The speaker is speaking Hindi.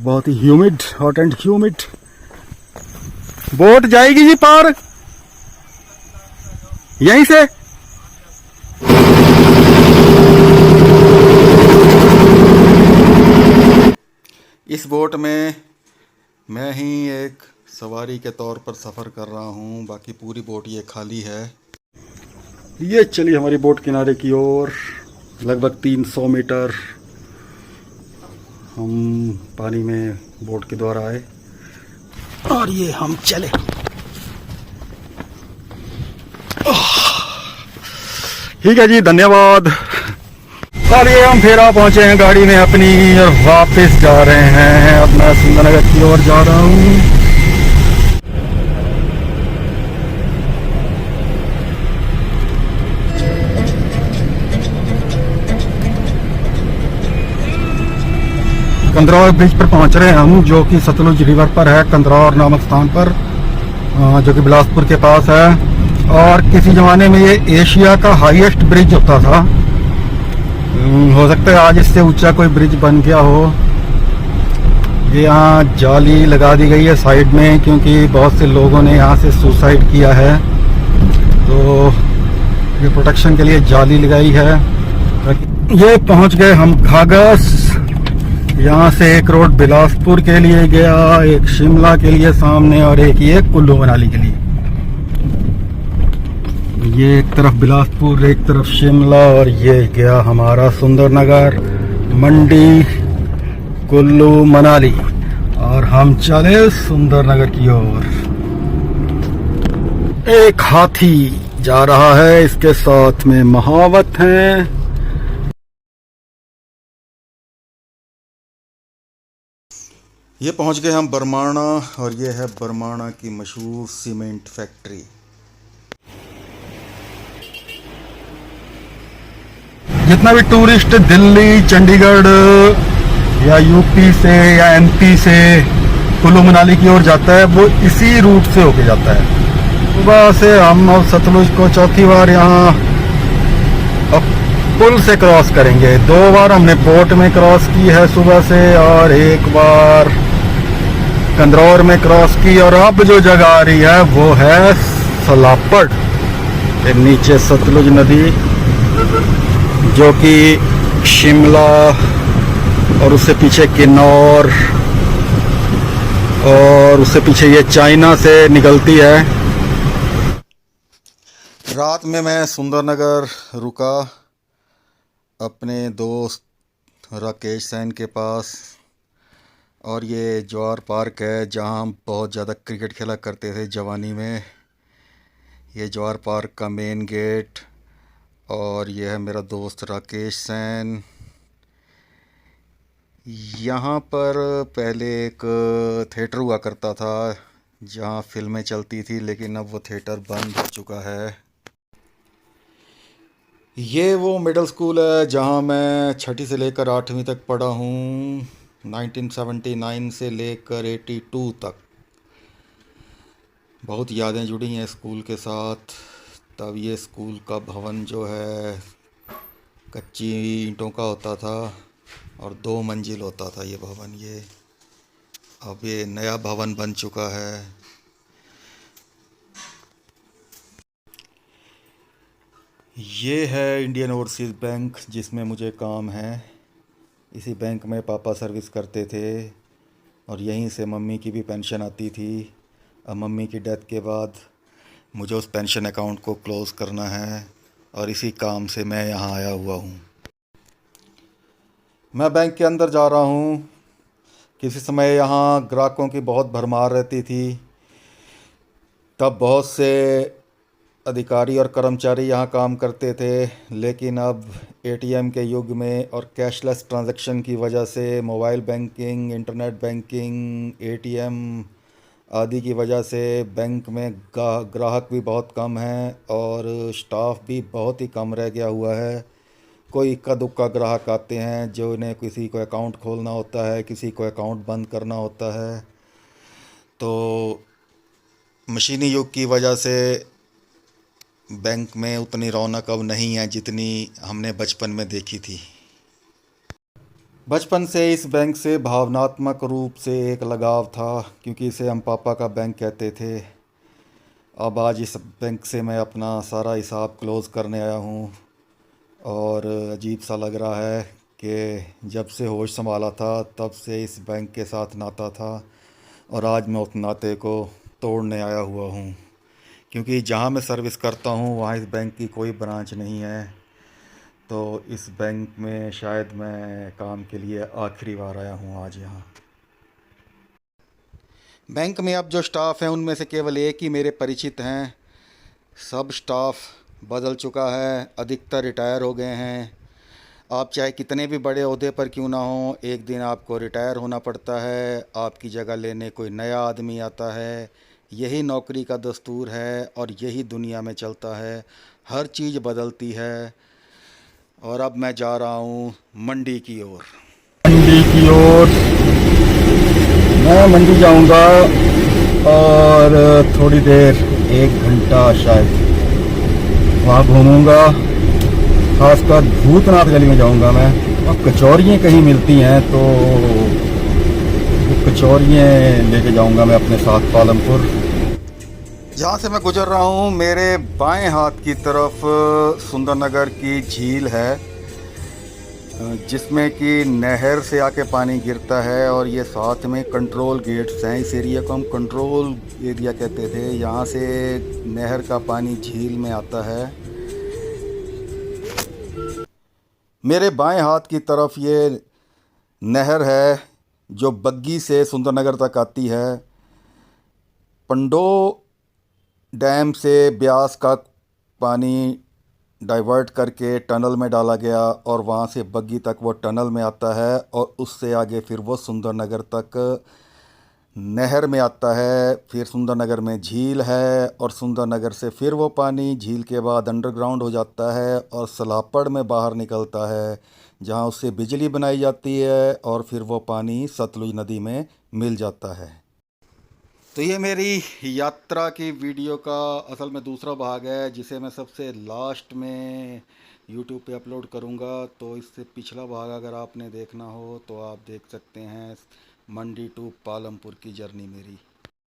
बहुत ही humid, hot and humid. Boat जाएगी जी पार यहीं से। इस बोट में मैं ही एक सवारी के तौर पर सफ़र कर रहा हूँ, बाकी पूरी बोट ये खाली है। ये चली हमारी बोट किनारे की ओर। लगभग 300 मीटर हम पानी में बोट के द्वारा आए और ये हम चले। ठीक है जी, धन्यवाद। और ये हम फिर पहुंचे हैं गाड़ी में अपनी और वापस जा रहे हैं। अब मैं सुंदरनगर की ओर जा रहा हूँ। कंदरौर ब्रिज पर पहुंच रहे हैं हम, जो कि सतलुज रिवर पर है, कंदरौर नामक स्थान पर, जो कि बिलासपुर के पास है। और किसी जमाने में ये एशिया का हाईएस्ट ब्रिज होता था। हो सकता है आज इससे ऊंचा कोई ब्रिज बन गया हो। ये यहाँ जाली लगा दी गई है साइड में, क्योंकि बहुत से लोगों ने यहाँ से सुसाइड किया है, तो ये प्रोटेक्शन के लिए जाली लगाई है। ये पहुँच गए हम घाघस। यहाँ से एक रोड बिलासपुर के लिए गया, एक शिमला के लिए सामने, और एक ये कुल्लू मनाली के लिए। ये एक तरफ बिलासपुर, एक तरफ शिमला, और ये गया हमारा सुंदरनगर, मंडी, कुल्लू मनाली, और हम चले सुंदरनगर की ओर। एक हाथी जा रहा है, इसके साथ में महावत हैं। ये पहुंच गए हम बरमाणा, और ये है बरमाणा की मशहूर सीमेंट फैक्ट्री। जितना भी टूरिस्ट दिल्ली, चंडीगढ़ या यूपी से या एमपी से कुल्लू मनाली की ओर जाता है, वो इसी रूट से होके जाता है। सुबह से हम अब सतलुज को चौथी बार यहाँ अब पुल से क्रॉस करेंगे। 2 बार हमने बोट में क्रॉस की है सुबह से, और 1 बार कंदरौर में क्रॉस की, और अब जो जगह आ रही है वो है सलापड़ के नीचे सतलुज नदी, जो कि शिमला और उससे पीछे किन्नौर और उससे पीछे ये चाइना से निकलती है। रात में मैं सुंदरनगर रुका अपने दोस्त राकेश सैन के पास, और ये जवार पार्क है जहाँ हम बहुत ज़्यादा क्रिकेट खेला करते थे जवानी में। ये जवार पार्क का मेन गेट, और ये है मेरा दोस्त राकेश सैन। यहाँ पर पहले एक थिएटर हुआ करता था जहाँ फिल्में चलती थी, लेकिन अब वो थिएटर बंद हो चुका है। ये वो मिडिल स्कूल है जहाँ मैं 6ठी से लेकर 8वीं तक पढ़ा हूँ, 1979 से लेकर 82 तक। बहुत यादें जुड़ी हैं स्कूल के साथ। तब ये स्कूल का भवन जो है कच्ची ईंटों का होता था और 2 मंजिल होता था ये भवन। ये अब ये नया भवन बन चुका है। ये है इंडियन ओवरसीज़ बैंक जिसमें मुझे काम है। इसी बैंक में पापा सर्विस करते थे और यहीं से मम्मी की भी पेंशन आती थी। अब मम्मी की डेथ के बाद मुझे उस पेंशन अकाउंट को क्लोज़ करना है और इसी काम से मैं यहाँ आया हुआ हूँ। मैं बैंक के अंदर जा रहा हूँ। किसी समय यहाँ ग्राहकों की बहुत भरमार रहती थी। तब बहुत से अधिकारी और कर्मचारी यहाँ काम करते थे, लेकिन अब एटीएम के युग में और कैशलेस ट्रांजैक्शन की वजह से, mobile banking, internet banking, ATM आदि की वजह से बैंक में ग्राहक भी बहुत कम हैं और स्टाफ भी बहुत ही कम रह गया हुआ है। कोई इक्का दुक्का ग्राहक आते हैं जो इन्हें किसी को अकाउंट खोलना होता है, किसी को अकाउंट बंद करना होता है। तो मशीनी युग की वजह से बैंक में उतनी रौनक अब नहीं है जितनी हमने बचपन में देखी थी। बचपन से इस बैंक से भावनात्मक रूप से एक लगाव था, क्योंकि इसे हम पापा का बैंक कहते थे। अब आज इस बैंक से मैं अपना सारा हिसाब क्लोज़ करने आया हूँ और अजीब सा लग रहा है कि जब से होश संभाला था तब से इस बैंक के साथ नाता था, और आज मैं उस नाते को तोड़ने आया हुआ हूँ। क्योंकि जहाँ मैं सर्विस करता हूँ वहाँ इस बैंक की कोई ब्रांच नहीं है, तो इस बैंक में शायद मैं काम के लिए आखिरी बार आया हूँ आज यहाँ। बैंक में अब जो स्टाफ हैं उनमें से केवल एक ही मेरे परिचित हैं। सब स्टाफ बदल चुका है, अधिकतर रिटायर हो गए हैं। आप चाहे कितने भी बड़े ओहदे पर क्यों ना हो, एक दिन आपको रिटायर होना पड़ता है, आपकी जगह लेने कोई नया आदमी आता है। यही नौकरी का दस्तूर है और यही दुनिया में चलता है। हर चीज़ बदलती है। और अब मैं जा रहा हूँ मंडी की ओर। मंडी की ओर मैं मंडी जाऊंगा और थोड़ी देर, 1 घंटा शायद वहाँ घूमूंगा। खासकर भूतनाथ गली में जाऊंगा मैं। और कचौरियाँ कहीं मिलती हैं तो वो कचौरियाँ लेके जाऊंगा मैं अपने साथ पालमपुर। जहाँ से मैं गुजर रहा हूँ मेरे बाएं हाथ की तरफ सुंदरनगर की झील है, जिसमें कि नहर से आके पानी गिरता है, और ये साथ में कंट्रोल गेट्स हैं। इस एरिया को हम कंट्रोल एरिया कहते थे। यहाँ से नहर का पानी झील में आता है। मेरे बाएं हाथ की तरफ ये नहर है जो बग्गी से सुंदरनगर तक आती है। पंडो डैम से ब्यास का पानी डाइवर्ट करके टनल में डाला गया और वहाँ से बग्गी तक वो टनल में आता है, और उससे आगे फिर वो सुंदरनगर तक नहर में आता है। फिर सुंदरनगर में झील है, और सुंदरनगर से फिर वो पानी झील के बाद अंडरग्राउंड हो जाता है और सलापड़ में बाहर निकलता है, जहाँ उससे बिजली बनाई जाती है, और फिर वो पानी सतलुज नदी में मिल जाता है। तो ये मेरी यात्रा की वीडियो का असल में दूसरा भाग है, जिसे मैं सबसे लास्ट में यूट्यूब पे अपलोड करूँगा। तो इससे पिछला भाग अगर आपने देखना हो तो आप देख सकते हैं। मंडी टू पालमपुर की जर्नी मेरी।